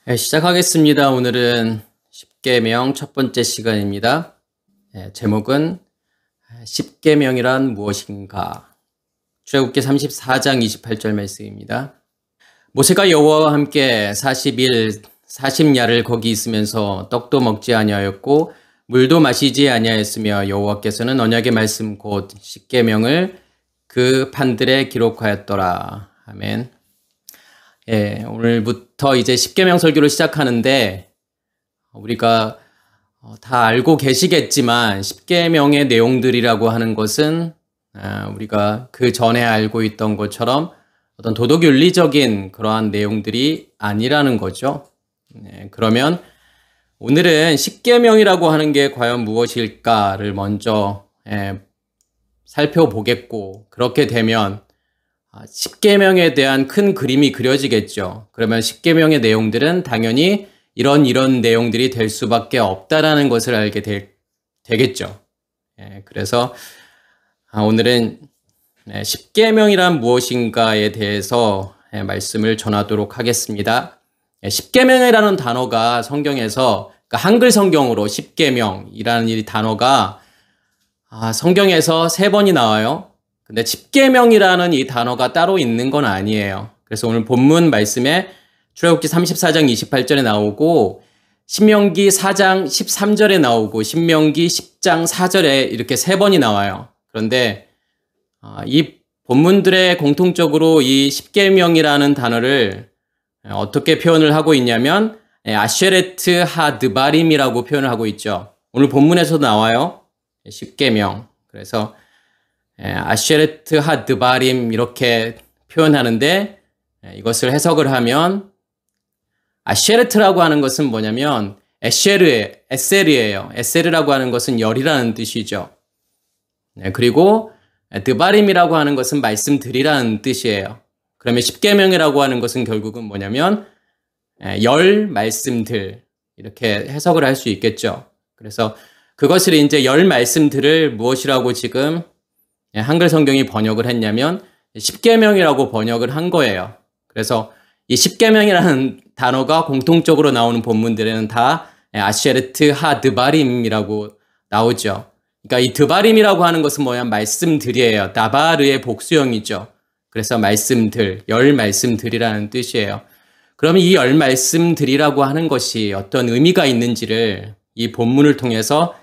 네, 시작하겠습니다. 오늘은 십계명 첫 번째 시간입니다. 제목은 십계명이란 무엇인가? 출애굽기 34장 28절 말씀입니다. 모세가 여호와와 함께 40일 40야를 거기 있으면서 떡도 먹지 아니하였고 물도 마시지 아니하였으며 여호와께서는 언약의 말씀 곧 십계명을 그 판들에 기록하였더라. 아멘. 오늘부터 이제 십계명 설교를 시작하는데 우리가 다 알고 계시겠지만 십계명의 내용들이라고 하는 것은 우리가 그 전에 알고 있던 것처럼 어떤 도덕윤리적인 그러한 내용들이 아니라는 거죠. 그러면 오늘은 십계명이라고 하는 게 과연 무엇일까를 먼저 살펴보겠고, 그렇게 되면 십계명에 대한 큰 그림이 그려지겠죠. 그러면 십계명의 내용들은 당연히 이런 내용들이 될 수밖에 없다라는 것을 알게 되겠죠. 그래서 오늘은 십계명이란 무엇인가에 대해서 말씀을 전하도록 하겠습니다. 십계명이라는 단어가 성경에서, 그러니까 한글 성경으로 십계명이라는 이 단어가 성경에서 3번이 나와요. 근데 십계명이라는 이 단어가 따로 있는 건 아니에요. 그래서 오늘 본문 말씀에 출애굽기 34장 28절에 나오고 신명기 4장 13절에 나오고 신명기 10장 4절에 이렇게 3번이 나와요. 그런데 이 본문들의 공통적으로 이 십계명이라는 단어를 어떻게 표현을 하고 있냐면 아쉐레트 하드바림이라고 표현을 하고 있죠. 오늘 본문에서도 나와요. 십계명. 그래서 아쉐레트 하드바림 이렇게 표현하는데, 이것을 해석을 하면 아쉐레트라고 하는 것은 뭐냐면 에셀이에요. 에셀이라고 하는 것은 열이라는 뜻이죠. 그리고 드바림이라고 하는 것은 말씀드리라는 뜻이에요. 그러면 십계명이라고 하는 것은 결국은 뭐냐면 열 말씀들, 이렇게 해석을 할 수 있겠죠. 그래서 그것을 이제 열 말씀들을 무엇이라고 지금 한글 성경이 번역을 했냐면 십계명이라고 번역을 한 거예요. 그래서 이 십계명이라는 단어가 공통적으로 나오는 본문들에는 다 아쉐르트 하드바림이라고 나오죠. 그러니까 이 드바림이라고 하는 것은 뭐냐면 말씀들이에요. 다바르의 복수형이죠. 그래서 말씀들, 열 말씀들이라는 뜻이에요. 그러면 이 열 말씀들이라고 하는 것이 어떤 의미가 있는지를 이 본문을 통해서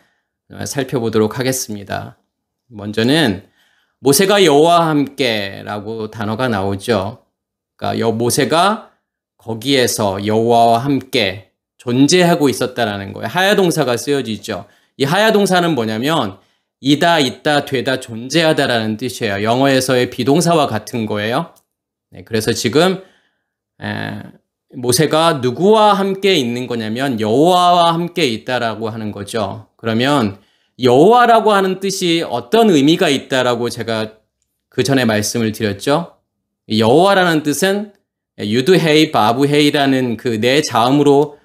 살펴보도록 하겠습니다. 먼저는 모세가 여호와와 함께라고 단어가 나오죠. 그러니까 모세가 거기에서 여호와와 함께 존재하고 있었다라는 거예요. 하야동사가 쓰여지죠. 이 하야동사는 뭐냐면 이다, 있다, 되다, 존재하다라는 뜻이에요. 영어에서의 비동사와 같은 거예요. 그래서 지금 모세가 누구와 함께 있는 거냐면 여호와와 함께 있다라고 하는 거죠. 그러면 여호와라고 하는 뜻이 어떤 의미가 있다라고 제가 그 전에 말씀을 드렸죠. 여호와라는 뜻은 유드헤이, 바브헤이라는 그 네 자음으로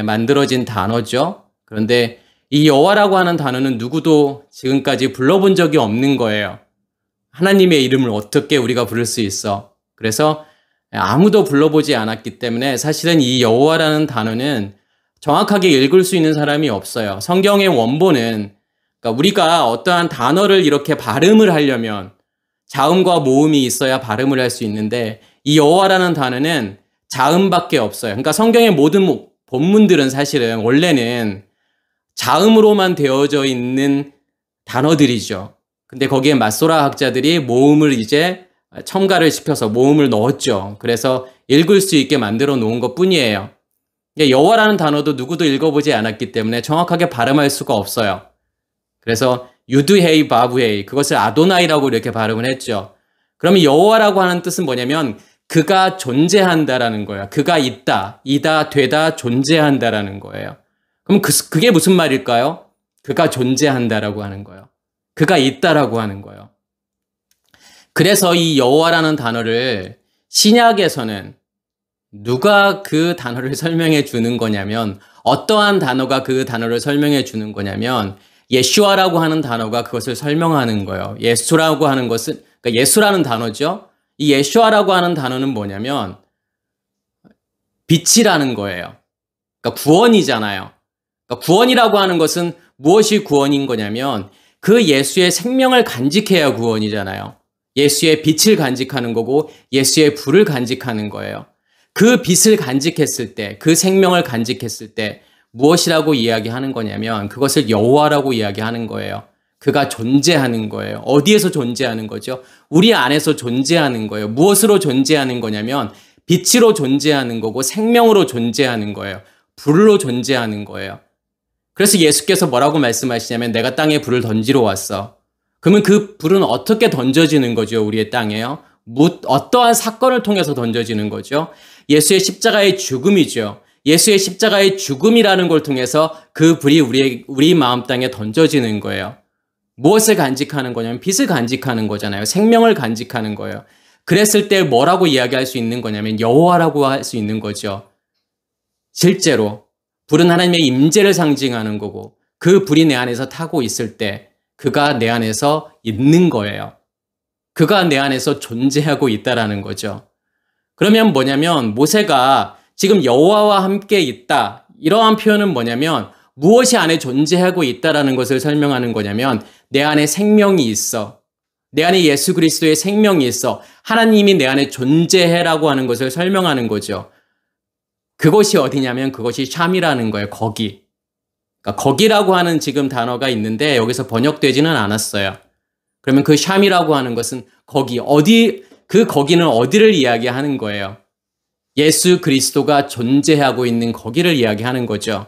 만들어진 단어죠. 그런데 이 여호와라고 하는 단어는 누구도 지금까지 불러본 적이 없는 거예요. 하나님의 이름을 어떻게 우리가 부를 수 있어? 그래서 아무도 불러보지 않았기 때문에 사실은 이 여호와라는 단어는 정확하게 읽을 수 있는 사람이 없어요. 성경의 원본은, 그러니까 우리가 어떠한 단어를 이렇게 발음을 하려면 자음과 모음이 있어야 발음을 할 수 있는데 이 여호와라는 단어는 자음밖에 없어요. 그러니까 성경의 모든 본문들은 사실은 원래는 자음으로만 되어져 있는 단어들이죠. 근데 거기에 마소라 학자들이 모음을 이제 첨가를 시켜서 모음을 넣었죠. 그래서 읽을 수 있게 만들어 놓은 것 뿐이에요. 여호와라는 단어도 누구도 읽어보지 않았기 때문에 정확하게 발음할 수가 없어요. 그래서 유드헤이, 바브헤이, 그것을 아도나이라고 이렇게 발음을 했죠. 그러면 여호와라고 하는 뜻은 뭐냐면 그가 존재한다라는 거예요. 그가 있다, 이다, 되다, 존재한다라는 거예요. 그럼 그게 무슨 말일까요? 그가 존재한다라고 하는 거예요. 그가 있다라고 하는 거예요. 그래서 이 여호와라는 단어를 신약에서는 누가 그 단어를 설명해 주는 거냐면, 어떠한 단어가 그 단어를 설명해 주는 거냐면 예슈아라고 하는 단어가 그것을 설명하는 거예요. 예수라고 하는 것은, 그러니까 예수라는 단어죠. 이 예슈아라고 하는 단어는 뭐냐면 빛이라는 거예요. 그러니까 구원이잖아요. 그러니까 구원이라고 하는 것은 무엇이 구원인 거냐면 그 예수의 생명을 간직해야 구원이잖아요. 예수의 빛을 간직하는 거고 예수의 불을 간직하는 거예요. 그 빛을 간직했을 때, 그 생명을 간직했을 때 무엇이라고 이야기하는 거냐면 그것을 여호와라고 이야기하는 거예요. 그가 존재하는 거예요. 어디에서 존재하는 거죠? 우리 안에서 존재하는 거예요. 무엇으로 존재하는 거냐면 빛으로 존재하는 거고 생명으로 존재하는 거예요. 불로 존재하는 거예요. 그래서 예수께서 뭐라고 말씀하시냐면 내가 땅에 불을 던지러 왔어. 그러면 그 불은 어떻게 던져지는 거죠? 우리의 땅에요. 어떠한 사건을 통해서 던져지는 거죠? 예수의 십자가의 죽음이죠. 예수의 십자가의 죽음이라는 걸 통해서 그 불이 우리 마음 땅에 던져지는 거예요. 무엇을 간직하는 거냐면 빛을 간직하는 거잖아요. 생명을 간직하는 거예요. 그랬을 때 뭐라고 이야기할 수 있는 거냐면 여호와라고 할 수 있는 거죠. 실제로 불은 하나님의 임재를 상징하는 거고 그 불이 내 안에서 타고 있을 때 그가 내 안에서 있는 거예요. 그가 내 안에서 존재하고 있다라는 거죠. 그러면 뭐냐면 모세가 지금 여호와와 함께 있다. 이러한 표현은 뭐냐면 무엇이 안에 존재하고 있다라는 것을 설명하는 거냐면 내 안에 생명이 있어. 내 안에 예수 그리스도의 생명이 있어. 하나님이 내 안에 존재해라고 하는 것을 설명하는 거죠. 그것이 어디냐면 그것이 샴이라는 거예요. 거기. 그러니까 거기라고 하는 지금 단어가 있는데 여기서 번역되지는 않았어요. 그러면 그 샴이라고 하는 것은 거기, 그 거기는 어디를 이야기하는 거예요? 예수 그리스도가 존재하고 있는 거기를 이야기하는 거죠.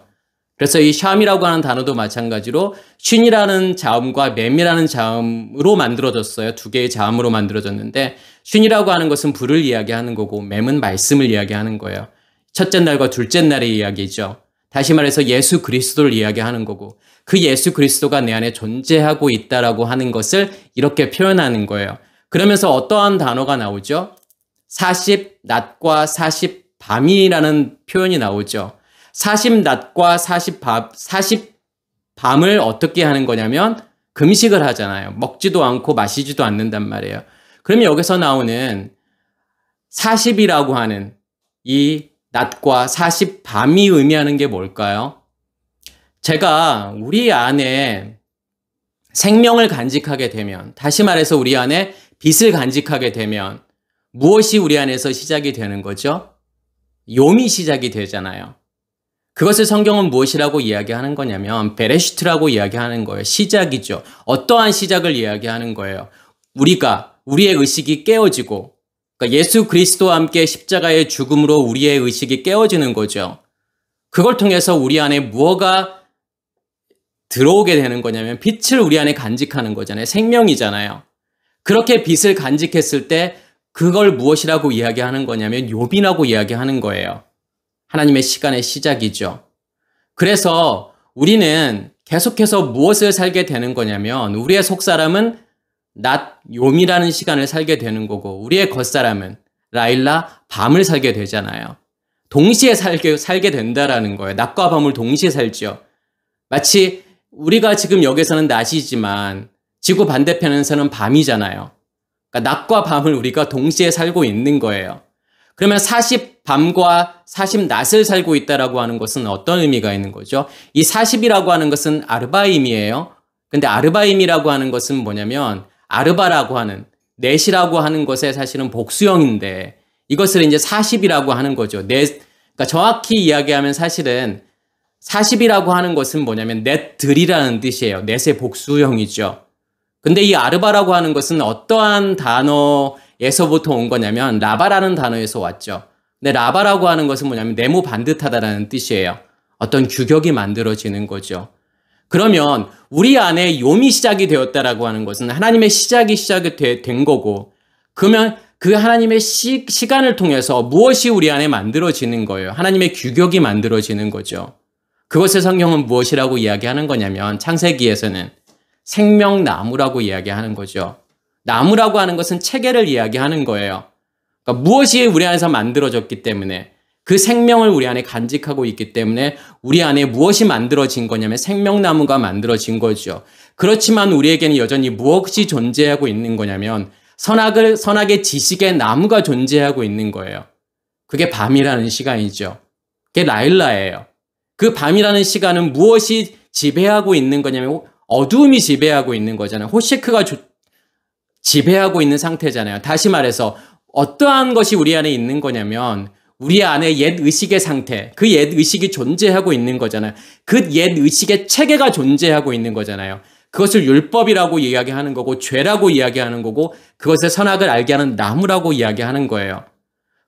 그래서 이 샴이라고 하는 단어도 마찬가지로 쉰이라는 자음과 맴이라는 자음으로 만들어졌어요. 두 개의 자음으로 만들어졌는데 쉰이라고 하는 것은 불을 이야기하는 거고 맴은 말씀을 이야기하는 거예요. 첫째 날과 둘째 날의 이야기죠. 다시 말해서 예수 그리스도를 이야기하는 거고 그 예수 그리스도가 내 안에 존재하고 있다라고 하는 것을 이렇게 표현하는 거예요. 그러면서 어떠한 단어가 나오죠? 40낮과 40밤이라는 표현이 나오죠. 40낮과 40밤을 어떻게 하는 거냐면 금식을 하잖아요. 먹지도 않고 마시지도 않는단 말이에요. 그러면 여기서 나오는 40이라고 하는 이 낮과 40밤이 의미하는 게 뭘까요? 제가 우리 안에 생명을 간직하게 되면, 다시 말해서 우리 안에 빛을 간직하게 되면 무엇이 우리 안에서 시작이 되는 거죠? 욤이 시작이 되잖아요. 그것을 성경은 무엇이라고 이야기하는 거냐면 베레시트라고 이야기하는 거예요. 시작이죠. 어떠한 시작을 이야기하는 거예요? 우리의 의식이 깨어지고, 그러니까 예수 그리스도와 함께 십자가의 죽음으로 우리의 의식이 깨어지는 거죠. 그걸 통해서 우리 안에 무엇가 들어오게 되는 거냐면 빛을 우리 안에 간직하는 거잖아요. 생명이잖아요. 그렇게 빛을 간직했을 때 그걸 무엇이라고 이야기하는 거냐면 욥이라고 이야기하는 거예요. 하나님의 시간의 시작이죠. 그래서 우리는 계속해서 무엇을 살게 되는 거냐면 우리의 속사람은 낮 욤이라는 시간을 살게 되는 거고 우리의 겉사람은 라일라 밤을 살게 되잖아요. 동시에 살게 된다라는 거예요. 낮과 밤을 동시에 살죠. 마치 우리가 지금 여기서는 낮이지만 지구 반대편에서는 밤이잖아요. 그러니까 낮과 밤을 우리가 동시에 살고 있는 거예요. 그러면 40밤과 40낮을 살고 있다라고 하는 것은 어떤 의미가 있는 거죠? 이 40이라고 하는 것은 아르바임이에요. 근데 아르바임이라고 하는 것은 뭐냐면 아르바라고 하는 넷이라고 하는 것의 사실은 복수형인데 이것을 이제 40이라고 하는 거죠. 그러니까 정확히 이야기하면 사실은 40이라고 하는 것은 뭐냐면 넷들이라는 뜻이에요. 넷의 복수형이죠. 근데 이 아르바라고 하는 것은 어떠한 단어에서부터 온 거냐면 라바라는 단어에서 왔죠. 근데 라바라고 하는 것은 뭐냐면 네모 반듯하다라는 뜻이에요. 어떤 규격이 만들어지는 거죠. 그러면 우리 안에 욤이 시작이 되었다라고 하는 것은 하나님의 시작이 된 거고 그러면 그 하나님의 시간을 통해서 무엇이 우리 안에 만들어지는 거예요. 하나님의 규격이 만들어지는 거죠. 그것을 성경은 무엇이라고 이야기하는 거냐면 창세기에서는 생명나무라고 이야기하는 거죠. 나무라고 하는 것은 체계를 이야기하는 거예요. 그러니까 무엇이 우리 안에서 만들어졌기 때문에 그 생명을 우리 안에 간직하고 있기 때문에 우리 안에 무엇이 만들어진 거냐면 생명나무가 만들어진 거죠. 그렇지만 우리에게는 여전히 무엇이 존재하고 있는 거냐면 선악의 지식의 나무가 존재하고 있는 거예요. 그게 밤이라는 시간이죠. 그게 라일라예요. 그 밤이라는 시간은 무엇이 지배하고 있는 거냐면 어두움이 지배하고 있는 거잖아요. 호시크가 지배하고 있는 상태잖아요. 다시 말해서 어떠한 것이 우리 안에 있는 거냐면 우리 안에 옛 의식의 상태, 그 옛 의식이 존재하고 있는 거잖아요. 그 옛 의식의 체계가 존재하고 있는 거잖아요. 그것을 율법이라고 이야기하는 거고 죄라고 이야기하는 거고 그것의 선악을 알게 하는 나무라고 이야기하는 거예요.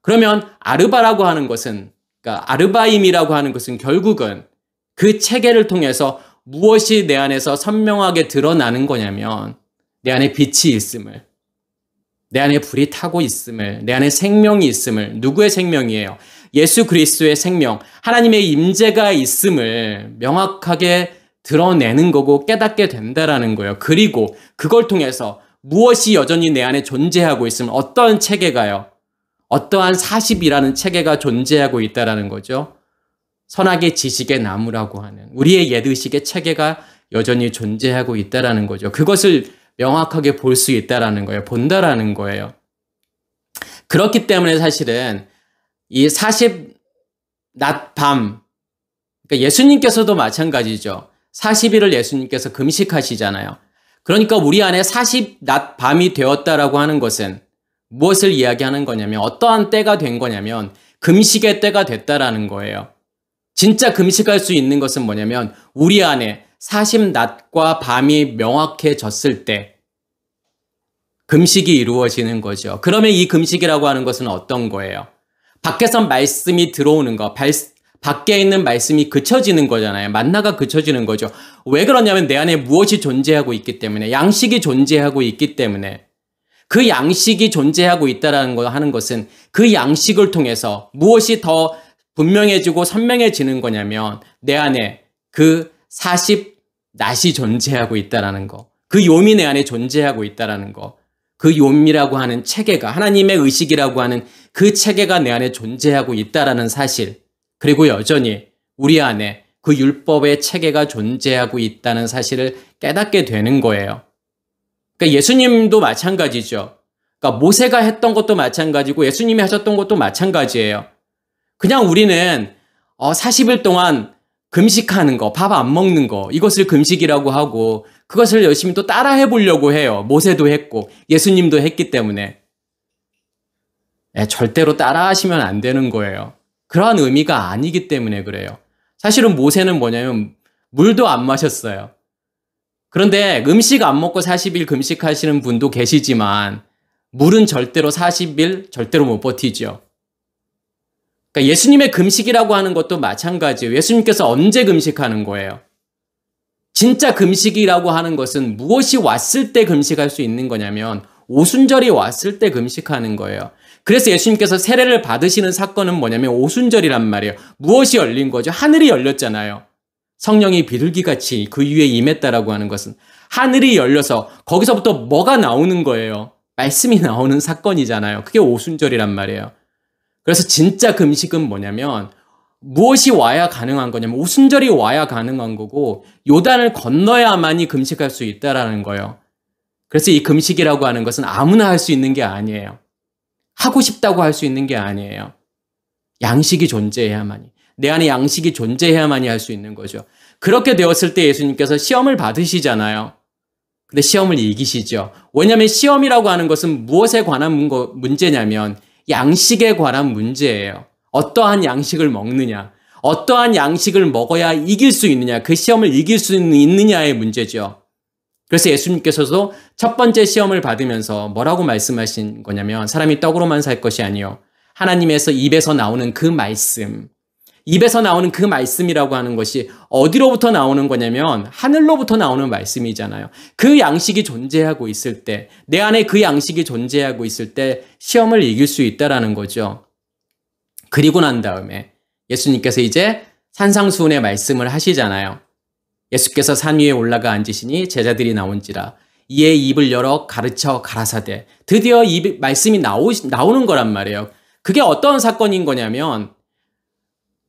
그러면 아르바라고 하는 것은, 그러니까 아르바임이라고 하는 것은 결국은 그 체계를 통해서 무엇이 내 안에서 선명하게 드러나는 거냐면 내 안에 빛이 있음을, 내 안에 불이 타고 있음을, 내 안에 생명이 있음을. 누구의 생명이에요? 예수 그리스도의 생명, 하나님의 임재가 있음을 명확하게 드러내는 거고 깨닫게 된다라는 거예요. 그리고 그걸 통해서 무엇이 여전히 내 안에 존재하고 있으면 어떠한 체계가요? 어떠한 40이라는 체계가 존재하고 있다라는 거죠. 선악의 지식의 나무라고 하는 우리의 옛의식의 체계가 여전히 존재하고 있다라는 거죠. 그것을 명확하게 볼 수 있다라는 거예요. 본다라는 거예요. 그렇기 때문에 사실은 이 40 낮 밤, 그러니까 예수님께서도 마찬가지죠. 40일을 예수님께서 금식하시잖아요. 그러니까 우리 안에 40 낮 밤이 되었다라고 하는 것은 무엇을 이야기하는 거냐면 어떠한 때가 된 거냐면 금식의 때가 됐다라는 거예요. 진짜 금식할 수 있는 것은 뭐냐면 우리 안에 40 낮과 밤이 명확해졌을 때 금식이 이루어지는 거죠. 그러면 이 금식이라고 하는 것은 어떤 거예요? 밖에서 말씀이 들어오는 거, 밖에 있는 말씀이 그쳐지는 거잖아요. 만나가 그쳐지는 거죠. 왜 그러냐면 내 안에 무엇이 존재하고 있기 때문에, 양식이 존재하고 있기 때문에. 그 양식이 존재하고 있다는 거 하는 것은 그 양식을 통해서 무엇이 더 분명해지고 선명해지는 거냐면 내 안에 그 40 낮이 존재하고 있다는 거. 그 요미 내 안에 존재하고 있다는 거. 그 요미라고 하는 체계가, 하나님의 의식이라고 하는 그 체계가 내 안에 존재하고 있다는 사실. 그리고 여전히 우리 안에 그 율법의 체계가 존재하고 있다는 사실을 깨닫게 되는 거예요. 그러니까 예수님도 마찬가지죠. 그러니까 모세가 했던 것도 마찬가지고 예수님이 하셨던 것도 마찬가지예요. 그냥 우리는 40일 동안 금식하는 거, 밥 안 먹는 거, 이것을 금식이라고 하고 그것을 열심히 또 따라 해보려고 해요. 모세도 했고 예수님도 했기 때문에. 절대로 따라 하시면 안 되는 거예요. 그러한 의미가 아니기 때문에 그래요. 사실은 모세는 뭐냐면 물도 안 마셨어요. 그런데 음식 안 먹고 40일 금식하시는 분도 계시지만 물은 절대로 40일 절대로 못 버티죠. 그러니까 예수님의 금식이라고 하는 것도 마찬가지예요. 예수님께서 언제 금식하는 거예요? 진짜 금식이라고 하는 것은 무엇이 왔을 때 금식할 수 있는 거냐면 오순절이 왔을 때 금식하는 거예요. 그래서 예수님께서 세례를 받으시는 사건은 뭐냐면 오순절이란 말이에요. 무엇이 열린 거죠? 하늘이 열렸잖아요. 성령이 비둘기같이 그 위에 임했다라고 하는 것은 하늘이 열려서 거기서부터 뭐가 나오는 거예요? 말씀이 나오는 사건이잖아요. 그게 오순절이란 말이에요. 그래서 진짜 금식은 뭐냐면 무엇이 와야 가능한 거냐면 오순절이 와야 가능한 거고 요단을 건너야만이 금식할 수 있다라는 거예요. 그래서 이 금식이라고 하는 것은 아무나 할 수 있는 게 아니에요. 하고 싶다고 할 수 있는 게 아니에요. 양식이 존재해야만이. 내 안에 양식이 존재해야만이 할 수 있는 거죠. 그렇게 되었을 때 예수님께서 시험을 받으시잖아요. 근데 시험을 이기시죠. 왜냐하면 시험이라고 하는 것은 무엇에 관한 문제냐면 양식에 관한 문제예요. 어떠한 양식을 먹느냐, 어떠한 양식을 먹어야 이길 수 있느냐, 그 시험을 이길 수 있느냐의 문제죠. 그래서 예수님께서도 첫 번째 시험을 받으면서 뭐라고 말씀하신 거냐면 사람이 떡으로만 살 것이 아니요 하나님에서 입에서 나오는 그 말씀, 입에서 나오는 그 말씀이라고 하는 것이 어디로부터 나오는 거냐면 하늘로부터 나오는 말씀이잖아요. 그 양식이 존재하고 있을 때, 내 안에 그 양식이 존재하고 있을 때 시험을 이길 수 있다라는 거죠. 그리고 난 다음에 예수님께서 이제 산상수훈의 말씀을 하시잖아요. 예수께서 산 위에 올라가 앉으시니 제자들이 나온지라 이에 입을 열어 가르쳐 가라사대. 드디어 이 말씀이 나오는 거란 말이에요. 그게 어떤 사건인 거냐면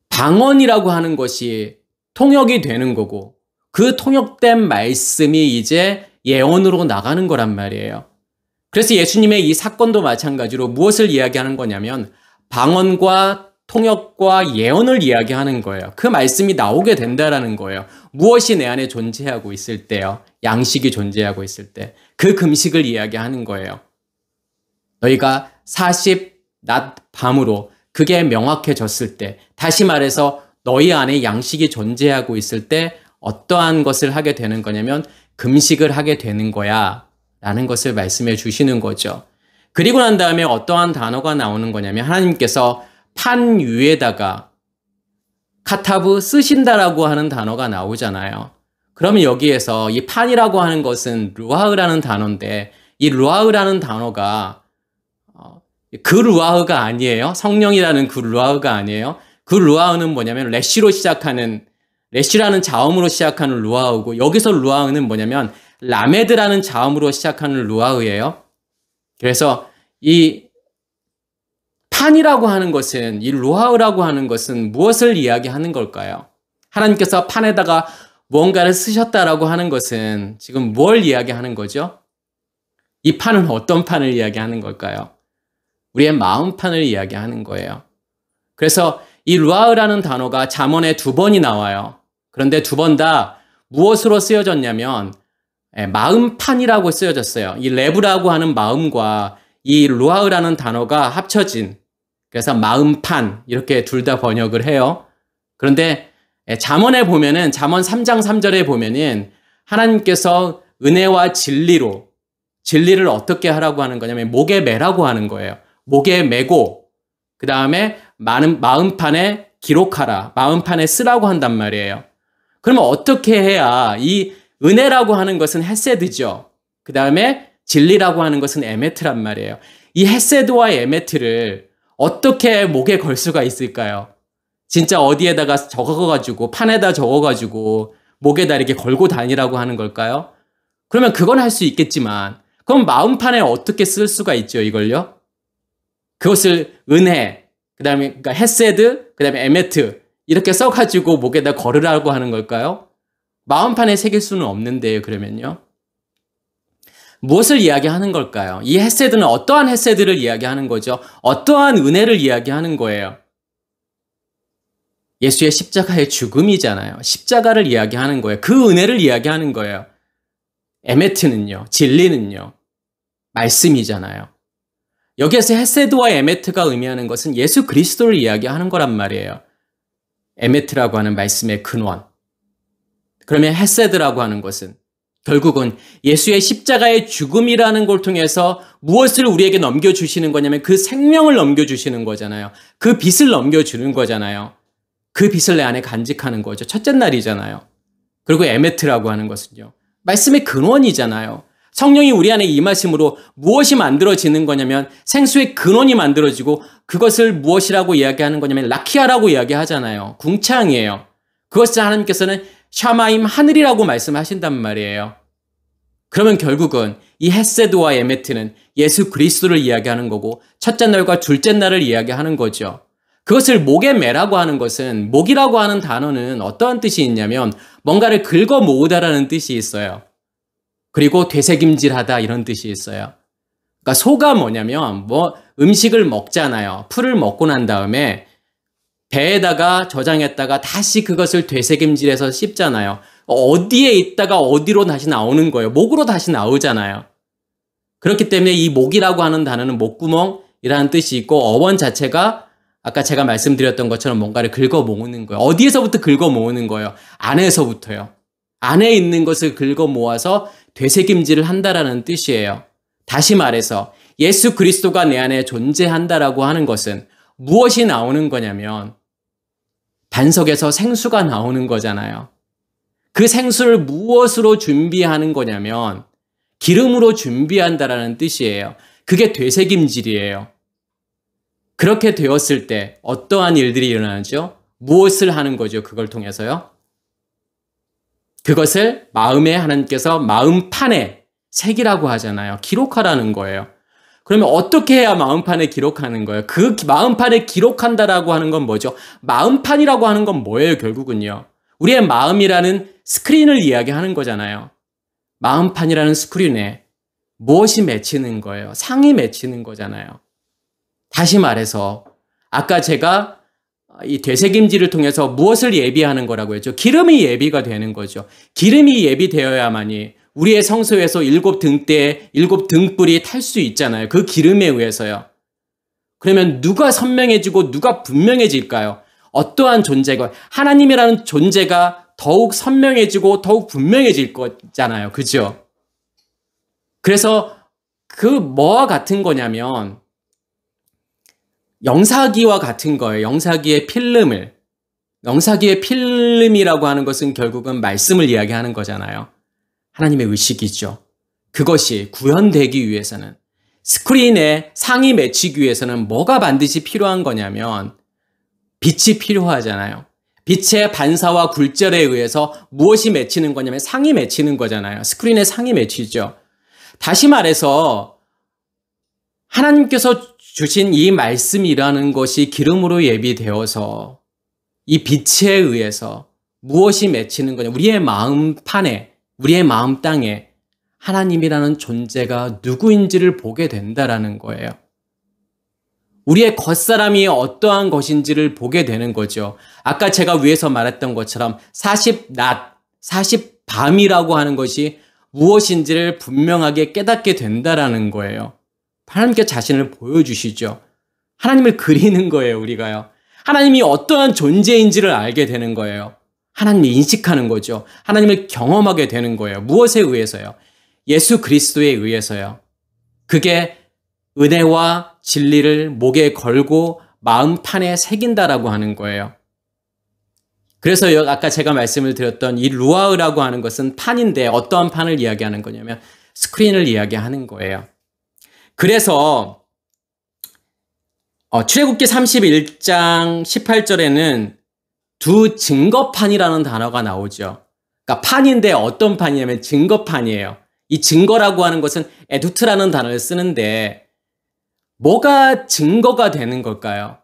방언이라고 하는 것이 통역이 되는 거고 그 통역된 말씀이 이제 예언으로 나가는 거란 말이에요. 그래서 예수님의 이 사건도 마찬가지로 무엇을 이야기하는 거냐면 방언과 통역과 예언을 이야기하는 거예요. 그 말씀이 나오게 된다라는 거예요. 무엇이 내 안에 존재하고 있을 때요. 양식이 존재하고 있을 때. 그 금식을 이야기하는 거예요. 너희가 40낮 밤으로 그게 명확해졌을 때, 다시 말해서 너희 안에 양식이 존재하고 있을 때 어떠한 것을 하게 되는 거냐면 금식을 하게 되는 거야 라는 것을 말씀해 주시는 거죠. 그리고 난 다음에 어떠한 단어가 나오는 거냐면 하나님께서 판 위에다가 카타브 쓰신다라고 하는 단어가 나오잖아요. 그러면 여기에서 이 판이라고 하는 것은 루아흐라는 단어인데 이 루아흐라는 단어가 그 루아흐가 아니에요. 성령이라는 그 루아흐가 아니에요. 그 루아흐는 뭐냐면 레쉬로 시작하는, 레쉬라는 자음으로 시작하는 루아흐고, 여기서 루아흐는 뭐냐면 라메드라는 자음으로 시작하는 루아흐예요. 그래서 이 판이라고 하는 것은, 이 루아흐라고 하는 것은 무엇을 이야기하는 걸까요? 하나님께서 판에다가 무언가를 쓰셨다라고 하는 것은 지금 뭘 이야기하는 거죠? 이 판은 어떤 판을 이야기하는 걸까요? 우리의 마음판을 이야기하는 거예요. 그래서 이 루아흐라는 단어가 잠언에 2번이 나와요. 그런데 2번 다 무엇으로 쓰여졌냐면 마음판이라고 쓰여졌어요. 이 레브라고 하는 마음과 이 루아흐라는 단어가 합쳐진, 그래서 마음판, 이렇게 둘 다 번역을 해요. 그런데 잠언에 보면은, 잠언 3장 3절에 보면은 하나님께서 은혜와 진리를 어떻게 하라고 하는 거냐면 목에 매라고 하는 거예요. 목에 매고 그 다음에 마음판에 기록하라, 마음판에 쓰라고 한단 말이에요. 그러면 어떻게 해야, 이 은혜라고 하는 것은 헤세드죠. 그 다음에 진리라고 하는 것은 에메트란 말이에요. 이 헤세드와 에메트를 어떻게 목에 걸 수가 있을까요? 진짜 어디에다가 적어가지고, 판에다 적어가지고 목에다 이렇게 걸고 다니라고 하는 걸까요? 그러면 그건 할 수 있겠지만 그럼 마음판에 어떻게 쓸 수가 있죠, 이걸요? 그것을 은혜, 그 다음에 그러니까 헤세드, 그 다음에 에메트 이렇게 써가지고 목에다 걸으라고 하는 걸까요? 마음판에 새길 수는 없는데요. 그러면요, 무엇을 이야기하는 걸까요? 이 헤세드는 어떠한 헤세드를 이야기하는 거죠? 어떠한 은혜를 이야기하는 거예요? 예수의 십자가의 죽음이잖아요. 십자가를 이야기하는 거예요. 그 은혜를 이야기하는 거예요. 에메트는요, 진리는요, 말씀이잖아요. 여기에서 헤세드와 에메트가 의미하는 것은 예수 그리스도를 이야기하는 거란 말이에요. 에메트라고 하는 말씀의 근원. 그러면 헤세드라고 하는 것은 결국은 예수의 십자가의 죽음이라는 걸 통해서 무엇을 우리에게 넘겨주시는 거냐면 그 생명을 넘겨주시는 거잖아요. 그 빛을 넘겨주는 거잖아요. 그 빛을 내 안에 간직하는 거죠. 첫째 날이잖아요. 그리고 에메트라고 하는 것은요, 말씀의 근원이잖아요. 성령이 우리 안에 임하심으로 무엇이 만들어지는 거냐면 생수의 근원이 만들어지고, 그것을 무엇이라고 이야기하는 거냐면 라키아라고 이야기하잖아요. 궁창이에요. 그것을 하나님께서는 샤마임, 하늘이라고 말씀하신단 말이에요. 그러면 결국은 이 헤세드와 에메트는 예수 그리스도를 이야기하는 거고 첫째 날과 둘째 날을 이야기하는 거죠. 그것을 목에 매라고 하는 것은, 목이라고 하는 단어는 어떠한 뜻이 있냐면 뭔가를 긁어 모으다라는 뜻이 있어요. 그리고 되새김질하다, 이런 뜻이 있어요. 그러니까 소가 뭐냐면 음식을 먹잖아요. 풀을 먹고 난 다음에 배에다가 저장했다가 다시 그것을 되새김질해서 씹잖아요. 어디에 있다가 어디로 다시 나오는 거예요. 목으로 다시 나오잖아요. 그렇기 때문에 이 목이라고 하는 단어는 목구멍이라는 뜻이 있고, 어원 자체가 아까 제가 말씀드렸던 것처럼 뭔가를 긁어 모으는 거예요. 어디에서부터 긁어 모으는 거예요? 안에서부터요. 안에 있는 것을 긁어 모아서 되새김질을 한다라는 뜻이에요. 다시 말해서 예수 그리스도가 내 안에 존재한다라고 하는 것은 무엇이 나오는 거냐면 반석에서 생수가 나오는 거잖아요. 그 생수를 무엇으로 준비하는 거냐면 기름으로 준비한다라는 뜻이에요. 그게 되새김질이에요. 그렇게 되었을 때 어떠한 일들이 일어나죠? 무엇을 하는 거죠? 그걸 통해서요? 그것을 마음에 하나님께서 마음판에 새기라고 하잖아요. 기록하라는 거예요. 그러면 어떻게 해야 마음판에 기록하는 거예요? 그 마음판에 기록한다라고 하는 건 뭐죠? 마음판이라고 하는 건 뭐예요, 결국은요? 우리의 마음이라는 스크린을 이야기하는 거잖아요. 마음판이라는 스크린에 무엇이 맺히는 거예요? 상이 맺히는 거잖아요. 다시 말해서 아까 제가 이 되새김질을 통해서 무엇을 예비하는 거라고 했죠? 기름이 예비가 되는 거죠. 기름이 예비되어야만이 우리의 성소에서 7등대에 7등불이 탈 수 있잖아요. 그 기름에 의해서요. 그러면 누가 선명해지고 누가 분명해질까요? 어떠한 존재가, 하나님이라는 존재가 더욱 선명해지고 더욱 분명해질 거잖아요. 그죠? 그래서 그 뭐와 같은 거냐면 영사기와 같은 거예요. 영사기의 필름이라고 하는 것은 결국은 말씀을 이야기하는 거잖아요. 하나님의 의식이죠. 그것이 구현되기 위해서는, 스크린에 상이 맺히기 위해서는 뭐가 반드시 필요한 거냐면 빛이 필요하잖아요. 빛의 반사와 굴절에 의해서 무엇이 맺히는 거냐면 상이 맺히는 거잖아요. 스크린에 상이 맺히죠. 다시 말해서 하나님께서 주신 이 말씀이라는 것이 기름으로 예비되어서 이 빛에 의해서 무엇이 맺히는 거냐, 우리의 마음판에, 우리의 마음 땅에 하나님이라는 존재가 누구인지를 보게 된다라는 거예요. 우리의 겉사람이 어떠한 것인지를 보게 되는 거죠. 아까 제가 위에서 말했던 것처럼 40낮, 40밤이라고 하는 것이 무엇인지를 분명하게 깨닫게 된다라는 거예요. 하나님께 자신을 보여주시죠. 하나님을 그리는 거예요, 우리가요. 하나님이 어떠한 존재인지를 알게 되는 거예요. 하나님을 인식하는 거죠. 하나님을 경험하게 되는 거예요. 무엇에 의해서요? 예수 그리스도에 의해서요. 그게 은혜와 진리를 목에 걸고 마음판에 새긴다라고 하는 거예요. 그래서 아까 제가 말씀을 드렸던 이 루아흐라고 하는 것은 판인데 어떠한 판을 이야기하는 거냐면 스크린을 이야기하는 거예요. 그래서 출애굽기 31장 18절에는 두 증거판이라는 단어가 나오죠. 그러니까 판인데 어떤 판이냐면 증거판이에요. 이 증거라고 하는 것은 에두트라는 단어를 쓰는데 뭐가 증거가 되는 걸까요?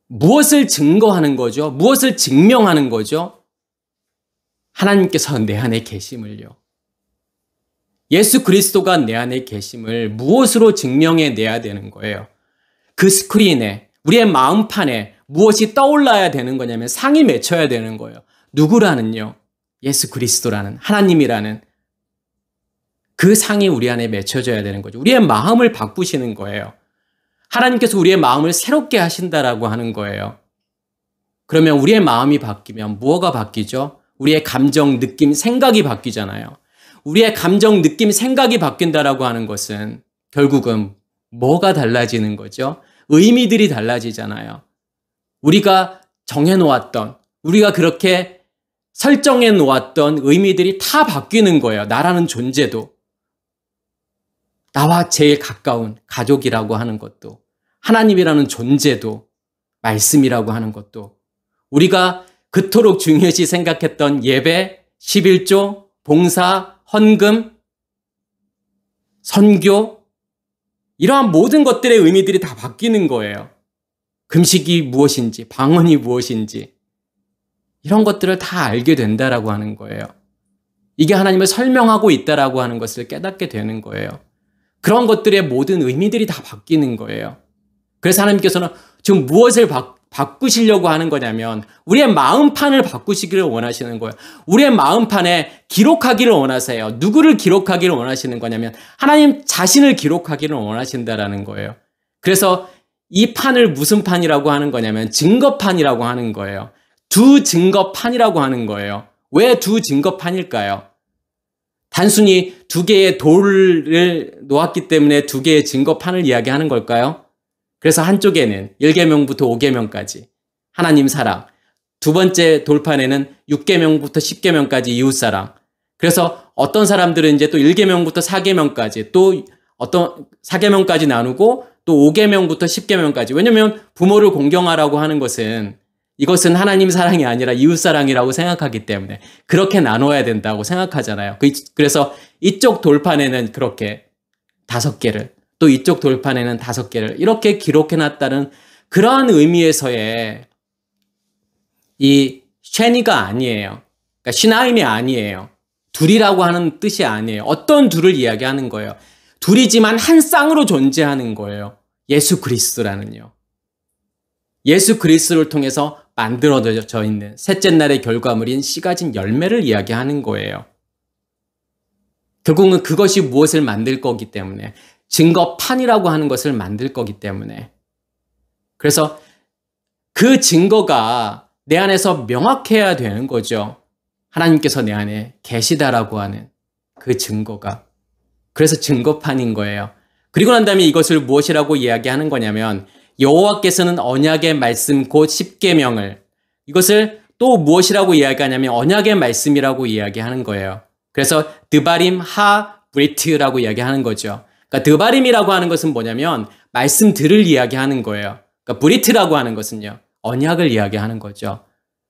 무엇을 증거하는 거죠? 무엇을 증명하는 거죠? 하나님께서 내 안에 계심을요. 예수 그리스도가 내 안에 계심을 무엇으로 증명해 내야 되는 거예요? 그 스크린에, 우리의 마음판에 무엇이 떠올라야 되는 거냐면 상이 맺혀야 되는 거예요. 누구라는요? 예수 그리스도라는, 하나님이라는 그 상이 우리 안에 맺혀져야 되는 거죠. 우리의 마음을 바꾸시는 거예요. 하나님께서 우리의 마음을 새롭게 하신다라고 하는 거예요. 그러면 우리의 마음이 바뀌면 무엇가 바뀌죠? 우리의 감정, 느낌, 생각이 바뀌잖아요. 우리의 감정, 느낌, 생각이 바뀐다라고 하는 것은 결국은 뭐가 달라지는 거죠? 의미들이 달라지잖아요. 우리가 정해놓았던, 우리가 그렇게 설정해 놓았던 의미들이 다 바뀌는 거예요. 나라는 존재도. 나와 제일 가까운 가족이라고 하는 것도, 하나님이라는 존재도, 말씀이라고 하는 것도, 우리가 그토록 중요시 생각했던 예배, 11조, 봉사, 헌금, 선교, 이러한 모든 것들의 의미들이 다 바뀌는 거예요. 금식이 무엇인지, 방언이 무엇인지, 이런 것들을 다 알게 된다라고 하는 거예요. 이게 하나님을 설명하고 있다라고 하는 것을 깨닫게 되는 거예요. 그런 것들의 모든 의미들이 다 바뀌는 거예요. 그래서 하나님께서는 지금 무엇을 바꾸시려고 하는 거냐면 우리의 마음판을 바꾸시기를 원하시는 거예요. 우리의 마음판에 기록하기를 원하세요. 누구를 기록하기를 원하시는 거냐면 하나님 자신을 기록하기를 원하신다라는 거예요. 그래서 이 판을 무슨 판이라고 하는 거냐면 증거판이라고 하는 거예요. 두 증거판이라고 하는 거예요. 왜 두 증거판일까요? 단순히 두 개의 돌을 놓았기 때문에 두 개의 증거판을 이야기하는 걸까요? 그래서 한쪽에는 1계명부터 5계명까지 하나님 사랑, 두 번째 돌판에는 6계명부터 10계명까지 이웃사랑. 그래서 어떤 사람들은 이제 또 1계명부터 4계명까지 또 어떤 4계명까지 나누고 또 5계명부터 10계명까지. 왜냐하면 부모를 공경하라고 하는 것은 이것은 하나님 사랑이 아니라 이웃 사랑이라고 생각하기 때문에 그렇게 나눠야 된다고 생각하잖아요. 그래서 이쪽 돌판에는 그렇게 5개를, 또 이쪽 돌판에는 5개를 이렇게 기록해놨다는 그러한 의미에서의 이 쉐니가 아니에요. 그러니까 시나임이 아니에요. 둘이라고 하는 뜻이 아니에요. 어떤 둘을 이야기하는 거예요. 둘이지만 한 쌍으로 존재하는 거예요. 예수 그리스도라는요. 예수 그리스도를 통해서 만들어져 있는 셋째 날의 결과물인 씨 가진 열매를 이야기하는 거예요. 결국은 그것이 무엇을 만들 거기 때문에, 증거판이라고 하는 것을 만들 거기 때문에. 그래서 그 증거가 내 안에서 명확해야 되는 거죠. 하나님께서 내 안에 계시다라고 하는 그 증거가. 그래서 증거판인 거예요. 그리고 난 다음에 이것을 무엇이라고 이야기하는 거냐면, 여호와께서는 언약의 말씀 곧 십계명을, 이것을 또 무엇이라고 이야기하냐면 언약의 말씀이라고 이야기하는 거예요. 그래서 드바림 하 브리트라고 이야기하는 거죠. 그러니까 드바림이라고 하는 것은 뭐냐면 말씀들을 이야기하는 거예요. 그러니까 브리트라고 하는 것은요, 언약을 이야기하는 거죠.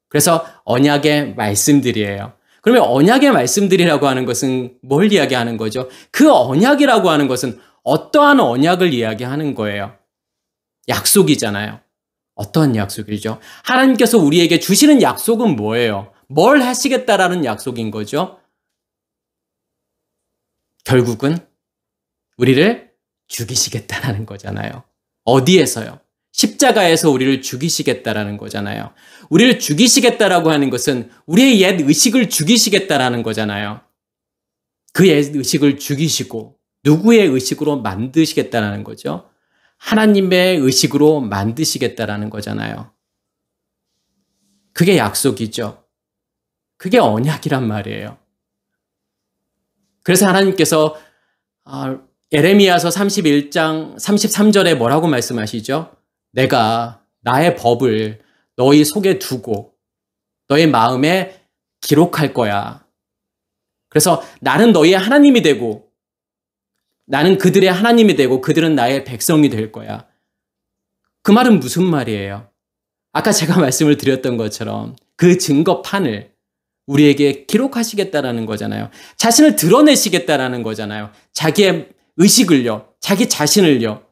그래서 언약의 말씀들이에요. 그러면 언약의 말씀들이라고 하는 것은 뭘 이야기하는 거죠? 그 언약이라고 하는 것은 어떠한 언약을 이야기하는 거예요? 약속이잖아요. 어떠한 약속이죠? 하나님께서 우리에게 주시는 약속은 뭐예요? 뭘 하시겠다라는 약속인 거죠? 결국은 우리를 죽이시겠다라는 거잖아요. 어디에서요? 십자가에서 우리를 죽이시겠다라는 거잖아요. 우리를 죽이시겠다라고 하는 것은 우리의 옛 의식을 죽이시겠다라는 거잖아요. 그 옛 의식을 죽이시고 누구의 의식으로 만드시겠다라는 거죠? 하나님의 의식으로 만드시겠다라는 거잖아요. 그게 약속이죠. 그게 언약이란 말이에요. 그래서 하나님께서 에레미야서 31장 33절에 뭐라고 말씀하시죠? 내가 나의 법을 너희 속에 두고 너의 마음에 기록할 거야. 그래서 나는 너희의 하나님이 되고 나는 그들의 하나님이 되고 그들은 나의 백성이 될 거야. 그 말은 무슨 말이에요? 아까 제가 말씀을 드렸던 것처럼 그 증거판을 우리에게 기록하시겠다라는 거잖아요. 자신을 드러내시겠다라는 거잖아요. 자기의 의식을요, 자기 자신을요,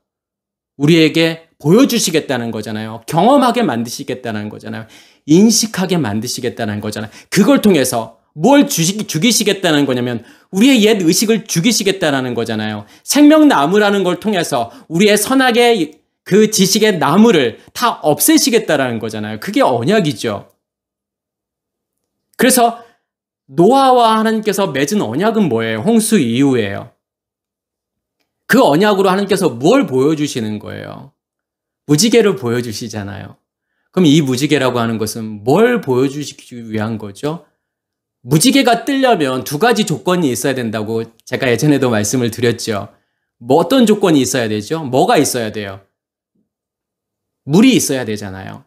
우리에게 보여주시겠다는 거잖아요. 경험하게 만드시겠다는 거잖아요. 인식하게 만드시겠다는 거잖아요. 그걸 통해서 뭘 죽이시겠다는 거냐면 우리의 옛 의식을 죽이시겠다는 거잖아요. 생명나무라는 걸 통해서 우리의 선악의 그 지식의 나무를 다 없애시겠다는 거잖아요. 그게 언약이죠. 그래서 노아와 하나님께서 맺은 언약은 뭐예요? 홍수 이후예요. 그 언약으로 하나님께서 뭘 보여주시는 거예요? 무지개를 보여주시잖아요. 그럼 이 무지개라고 하는 것은 뭘 보여주시기 위한 거죠? 무지개가 뜨려면 두 가지 조건이 있어야 된다고 제가 예전에도 말씀을 드렸죠. 뭐 어떤 조건이 있어야 되죠? 뭐가 있어야 돼요? 물이 있어야 되잖아요.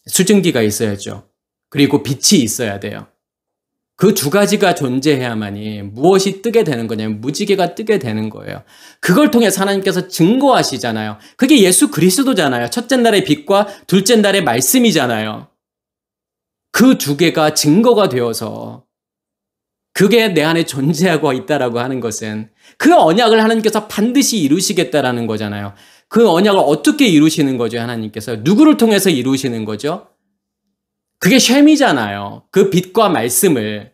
수증기가 있어야죠. 그리고 빛이 있어야 돼요. 그 두 가지가 존재해야만이 무엇이 뜨게 되는 거냐면 무지개가 뜨게 되는 거예요. 그걸 통해서 하나님께서 증거하시잖아요. 그게 예수 그리스도잖아요. 첫째 날의 빛과 둘째 날의 말씀이잖아요. 그 두 개가 증거가 되어서 그게 내 안에 존재하고 있다라고 하는 것은 그 언약을 하나님께서 반드시 이루시겠다라는 거잖아요. 그 언약을 어떻게 이루시는 거죠? 하나님께서 누구를 통해서 이루시는 거죠? 그게 셈이잖아요. 그 빛과 말씀을,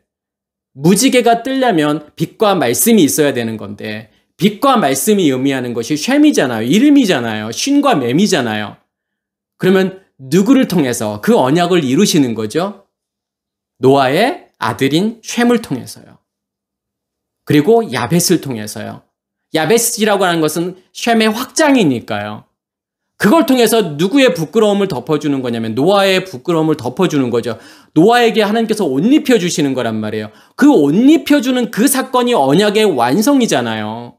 무지개가 뜨려면 빛과 말씀이 있어야 되는 건데 빛과 말씀이 의미하는 것이 셈이잖아요. 이름이잖아요. 쉰과 맴이잖아요. 그러면 누구를 통해서 그 언약을 이루시는 거죠? 노아의 아들인 셈을 통해서요. 그리고 야벳을 통해서요. 야벳이라고 하는 것은 셈의 확장이니까요. 그걸 통해서 누구의 부끄러움을 덮어주는 거냐면 노아의 부끄러움을 덮어주는 거죠. 노아에게 하나님께서 옷 입혀주시는 거란 말이에요. 그 옷 입혀주는 그 사건이 언약의 완성이잖아요.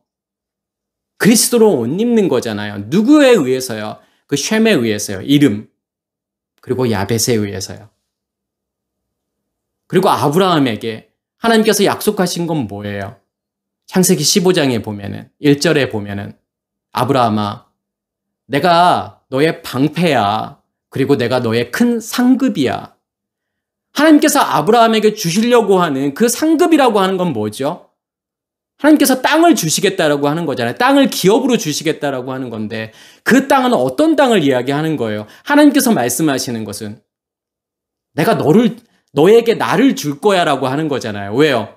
그리스도로 옷 입는 거잖아요. 누구에 의해서요? 그 셈에 의해서요. 이름. 그리고 야벳에 의해서요. 그리고 아브라함에게 하나님께서 약속하신 건 뭐예요? 창세기 15장에 보면은 1절에 보면은 아브라함아 내가 너의 방패야. 그리고 내가 너의 큰 상급이야. 하나님께서 아브라함에게 주시려고 하는 그 상급이라고 하는 건 뭐죠? 하나님께서 땅을 주시겠다라고 하는 거잖아요. 땅을 기업으로 주시겠다라고 하는 건데 그 땅은 어떤 땅을 이야기하는 거예요? 하나님께서 말씀하시는 것은 내가 너에게 나를 줄 거야라고 하는 거잖아요. 왜요?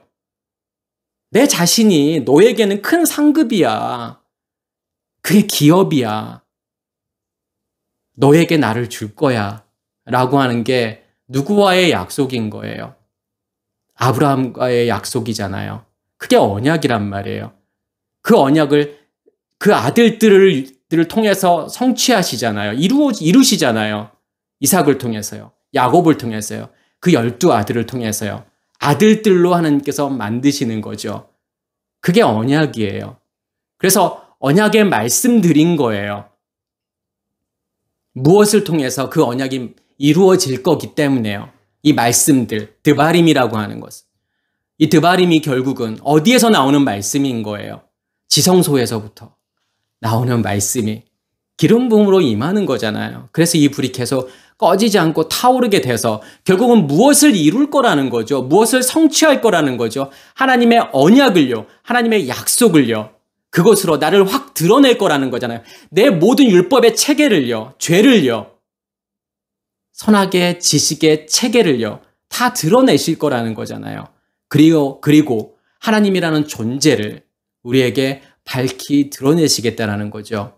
내 자신이 너에게는 큰 상급이야. 그게 기업이야. 너에게 나를 줄 거야 라고 하는 게 누구와의 약속인 거예요? 아브라함과의 약속이잖아요. 그게 언약이란 말이에요. 그 언약을 그 아들들을 통해서 성취하시잖아요. 이루시잖아요. 이삭을 통해서요. 야곱을 통해서요. 그 12아들을 통해서요. 아들들로 하나님께서 만드시는 거죠. 그게 언약이에요. 그래서 언약에 말씀드린 거예요. 무엇을 통해서 그 언약이 이루어질 거기 때문에요. 이 말씀들, 드바림이라고 하는 것. 이 드바림이 결국은 어디에서 나오는 말씀인 거예요? 지성소에서부터 나오는 말씀이 기름 부음으로 임하는 거잖아요. 그래서 이 불이 계속 꺼지지 않고 타오르게 돼서 결국은 무엇을 이룰 거라는 거죠. 무엇을 성취할 거라는 거죠. 하나님의 언약을요. 하나님의 약속을요. 그것으로 나를 확 드러낼 거라는 거잖아요. 내 모든 율법의 체계를요. 죄를요. 선악의 지식의 체계를요. 다 드러내실 거라는 거잖아요. 그리고 하나님이라는 존재를 우리에게 밝히 드러내시겠다라는 거죠.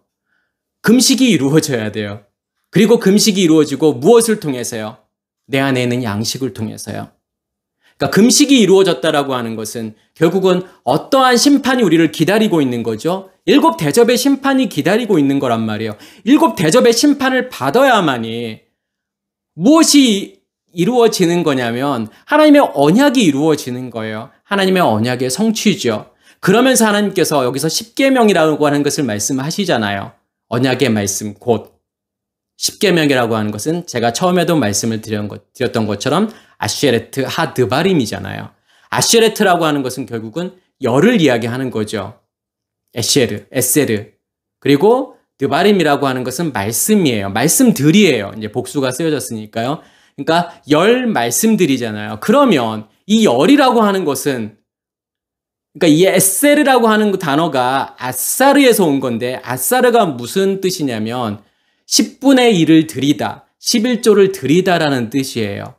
금식이 이루어져야 돼요. 그리고 금식이 이루어지고 무엇을 통해서요? 내 안에 있는 양식을 통해서요. 그러니까 금식이 이루어졌다라고 하는 것은 결국은 어떠한 심판이 우리를 기다리고 있는 거죠. 7 대접의 심판이 기다리고 있는 거란 말이에요. 7 대접의 심판을 받아야만이 무엇이 이루어지는 거냐면 하나님의 언약이 이루어지는 거예요. 하나님의 언약의 성취죠. 그러면서 하나님께서 여기서 십계명이라고 하는 것을 말씀하시잖아요. 언약의 말씀 곧 십계명이라고 하는 것은 제가 처음에도 말씀을 드렸던 것처럼 아쉐레트 하드바림이잖아요. 아쉐레트라고 하는 것은 결국은 열을 이야기하는 거죠. 에세르. 그리고 드바림이라고 하는 것은 말씀이에요. 말씀들이에요. 이제 복수가 쓰여졌으니까요. 그러니까 열 말씀들이잖아요. 그러면 이 열이라고 하는 것은 그러니까 이 에세르라고 하는 단어가 아사르에서 온 건데 아사르가 무슨 뜻이냐면 10분의 1을 드리다, 11조를 드리다라는 뜻이에요.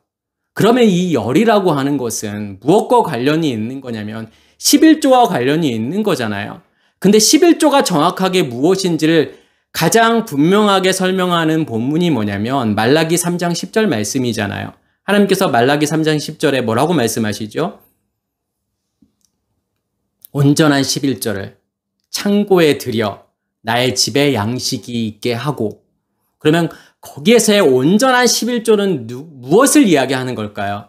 그러면 이 열이라고 하는 것은 무엇과 관련이 있는 거냐면 11조와 관련이 있는 거잖아요. 근데 11조가 정확하게 무엇인지를 가장 분명하게 설명하는 본문이 뭐냐면 말라기 3장 10절 말씀이잖아요. 하나님께서 말라기 3장 10절에 뭐라고 말씀하시죠? 온전한 11조를 창고에 들여 나의 집에 양식이 있게 하고 그러면 거기에서의 온전한 11조는 무엇을 이야기하는 걸까요?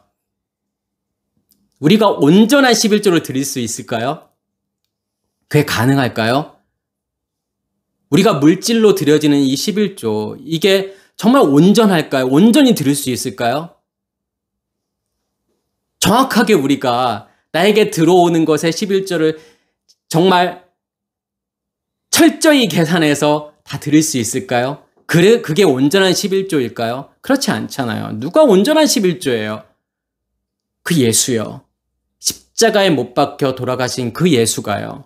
우리가 온전한 11조를 드릴 수 있을까요? 그게 가능할까요? 우리가 물질로 드려지는 이 11조 이게 정말 온전할까요? 온전히 드릴 수 있을까요? 정확하게 우리가 나에게 들어오는 것의 11조를 정말 철저히 계산해서 다 드릴 수 있을까요? 그게 온전한 11조일까요? 그렇지 않잖아요. 누가 온전한 11조예요? 그 예수요. 십자가에 못 박혀 돌아가신 그 예수가요.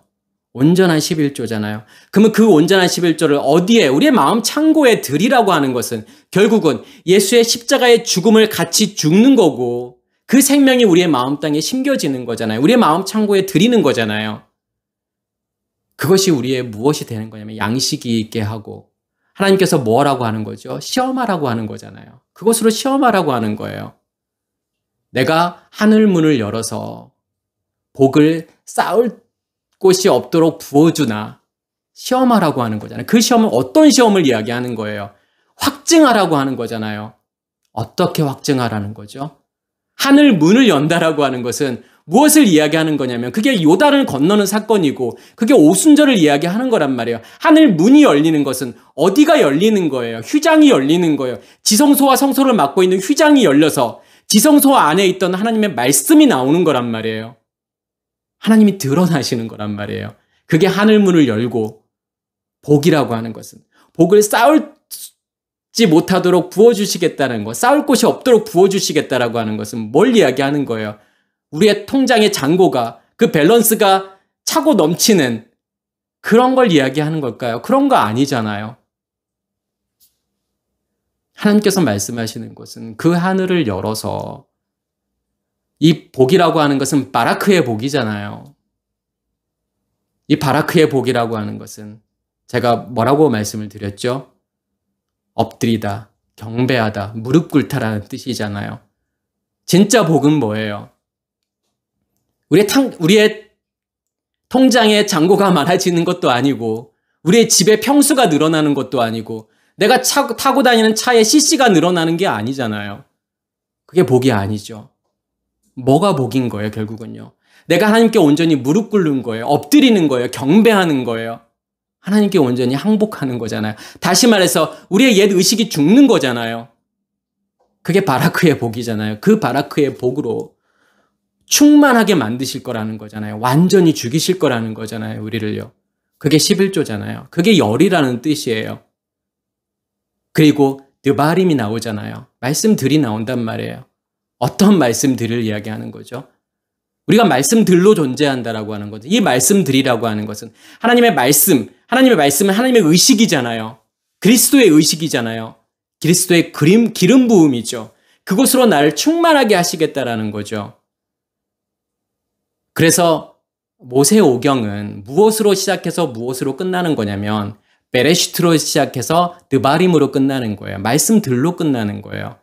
온전한 11조잖아요. 그러면 그 온전한 11조를 어디에 우리의 마음 창고에 드리라고 하는 것은 결국은 예수의 십자가의 죽음을 같이 죽는 거고 그 생명이 우리의 마음 땅에 심겨지는 거잖아요. 우리의 마음 창고에 드리는 거잖아요. 그것이 우리의 무엇이 되는 거냐면 양식이 있게 하고 하나님께서 뭐라고 하는 거죠? 시험하라고 하는 거잖아요. 그것으로 시험하라고 하는 거예요. 내가 하늘 문을 열어서 복을 쌓을 곳이 없도록 부어주나 시험하라고 하는 거잖아요. 그 시험은 어떤 시험을 이야기하는 거예요? 확증하라고 하는 거잖아요. 어떻게 확증하라는 거죠? 하늘 문을 연다라고 하는 것은 무엇을 이야기하는 거냐면 그게 요단을 건너는 사건이고 그게 오순절을 이야기하는 거란 말이에요. 하늘 문이 열리는 것은 어디가 열리는 거예요? 휘장이 열리는 거예요. 지성소와 성소를 맡고 있는 휘장이 열려서 지성소 안에 있던 하나님의 말씀이 나오는 거란 말이에요. 하나님이 드러나시는 거란 말이에요. 그게 하늘 문을 열고 복이라고 하는 것은 복을 쌓지 못하도록 부어주시겠다는 것, 쌓을 곳이 없도록 부어주시겠다라고 하는 것은 뭘 이야기하는 거예요? 우리의 통장의 잔고가 그 밸런스가 차고 넘치는 그런 걸 이야기하는 걸까요? 그런 거 아니잖아요. 하나님께서 말씀하시는 것은 그 하늘을 열어서 이 복이라고 하는 것은 바라크의 복이잖아요. 이 바라크의 복이라고 하는 것은 제가 뭐라고 말씀을 드렸죠? 엎드리다, 경배하다, 무릎 꿇다라는 뜻이잖아요. 진짜 복은 뭐예요? 우리의 통장에 잔고가 많아지는 것도 아니고, 우리의 집에 평수가 늘어나는 것도 아니고, 내가 타고 다니는 차의 CC가 늘어나는 게 아니잖아요. 그게 복이 아니죠. 뭐가 복인 거예요, 결국은요? 내가 하나님께 온전히 무릎 꿇는 거예요. 엎드리는 거예요. 경배하는 거예요. 하나님께 온전히 항복하는 거잖아요. 다시 말해서 우리의 옛 의식이 죽는 거잖아요. 그게 바라크의 복이잖아요. 그 바라크의 복으로 충만하게 만드실 거라는 거잖아요. 완전히 죽이실 거라는 거잖아요. 우리를요. 그게 11조잖아요. 그게 열이라는 뜻이에요. 그리고 드바림이 나오잖아요. 말씀들이 나온단 말이에요. 어떤 말씀들을 이야기하는 거죠? 우리가 말씀들로 존재한다라고 하는 거죠. 이 말씀들이라고 하는 것은 하나님의 말씀은 하나님의 의식이잖아요. 그리스도의 의식이잖아요. 그리스도의 기름 부음이죠. 그것으로 나를 충만하게 하시겠다라는 거죠. 그래서 모세오경은 무엇으로 시작해서 무엇으로 끝나는 거냐면 베레시트로 시작해서 드바림으로 끝나는 거예요. 말씀들로 끝나는 거예요.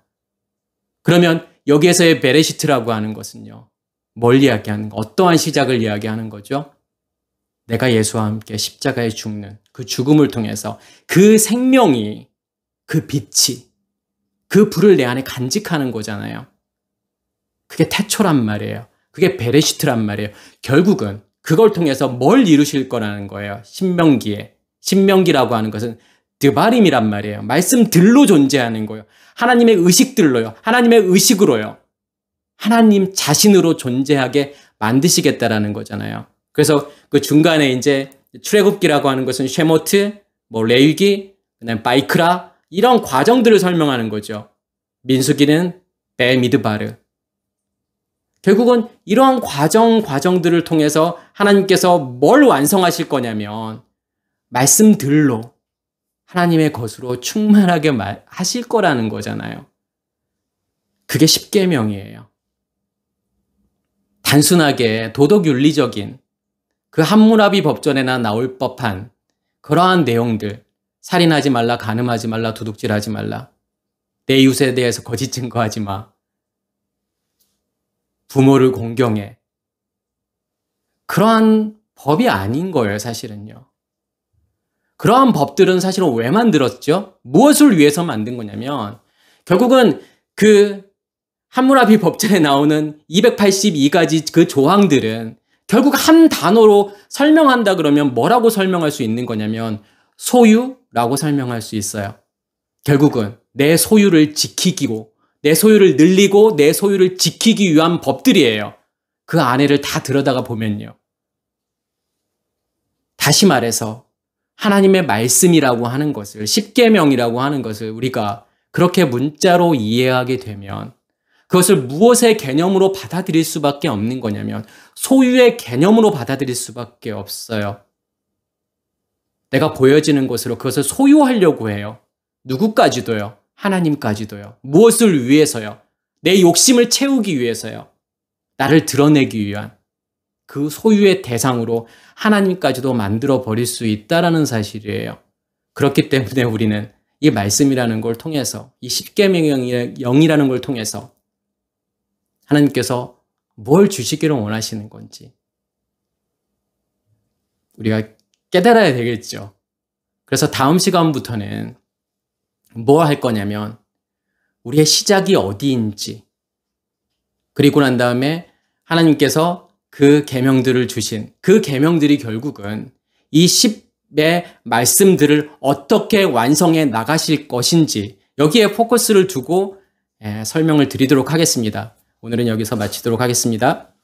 그러면 여기에서의 베레시트라고 하는 것은요. 뭘 이야기하는 거? 어떠한 시작을 이야기하는 거죠? 내가 예수와 함께 십자가에 죽는 그 죽음을 통해서 그 생명이, 그 빛이, 그 불을 내 안에 간직하는 거잖아요. 그게 태초란 말이에요. 그게 베레시트란 말이에요. 결국은 그걸 통해서 뭘 이루실 거라는 거예요. 신명기라고 하는 것은 드바림이란 말이에요. 말씀들로 존재하는 거예요. 하나님의 의식들로요. 하나님의 의식으로요. 하나님 자신으로 존재하게 만드시겠다라는 거잖아요. 그래서 그 중간에 이제 출애굽기라고 하는 것은 쉐모트, 레위기, 그다음에 바이크라 이런 과정들을 설명하는 거죠. 민수기는 베미드바르. 결국은 이러한 과정들을 통해서 하나님께서 뭘 완성하실 거냐면 말씀들로 하나님의 것으로 충만하게 하실 거라는 거잖아요. 그게 십계명이에요. 단순하게 도덕윤리적인 그 함무라비 법전에나 나올 법한 그러한 내용들, 살인하지 말라, 간음하지 말라, 도둑질하지 말라, 내 이웃에 대해서 거짓 증거하지 마, 부모를 공경해. 그러한 법이 아닌 거예요, 사실은요. 그러한 법들은 사실은 왜 만들었죠? 무엇을 위해서 만든 거냐면 결국은 그 함무라비 법전에 나오는 282가지 그 조항들은 결국 한 단어로 설명한다 그러면 뭐라고 설명할 수 있는 거냐면 소유라고 설명할 수 있어요. 결국은 내 소유를 지키고 내 소유를 늘리고 내 소유를 지키기 위한 법들이에요. 그 안에를 다 들여다가 보면요. 다시 말해서 하나님의 말씀이라고 하는 것을, 십계명이라고 하는 것을 우리가 그렇게 문자로 이해하게 되면 그것을 무엇의 개념으로 받아들일 수밖에 없는 거냐면 소유의 개념으로 받아들일 수밖에 없어요. 내가 보여지는 것으로 그것을 소유하려고 해요. 누구까지도요. 하나님까지도요. 무엇을 위해서요? 내 욕심을 채우기 위해서요. 나를 드러내기 위한 그 소유의 대상으로 하나님까지도 만들어 버릴 수 있다라는 사실이에요. 그렇기 때문에 우리는 이 말씀이라는 걸 통해서, 이 십계명이라는 걸 통해서 하나님께서 뭘 주시기를 원하시는 건지 우리가 깨달아야 되겠죠. 그래서 다음 시간부터는 뭐 할 거냐면 우리의 시작이 어디인지, 그리고 난 다음에 하나님께서 그 계명들을 주신 그 계명들이 결국은 이 10의 말씀들을 어떻게 완성해 나가실 것인지 여기에 포커스를 두고 설명을 드리도록 하겠습니다. 오늘은 여기서 마치도록 하겠습니다.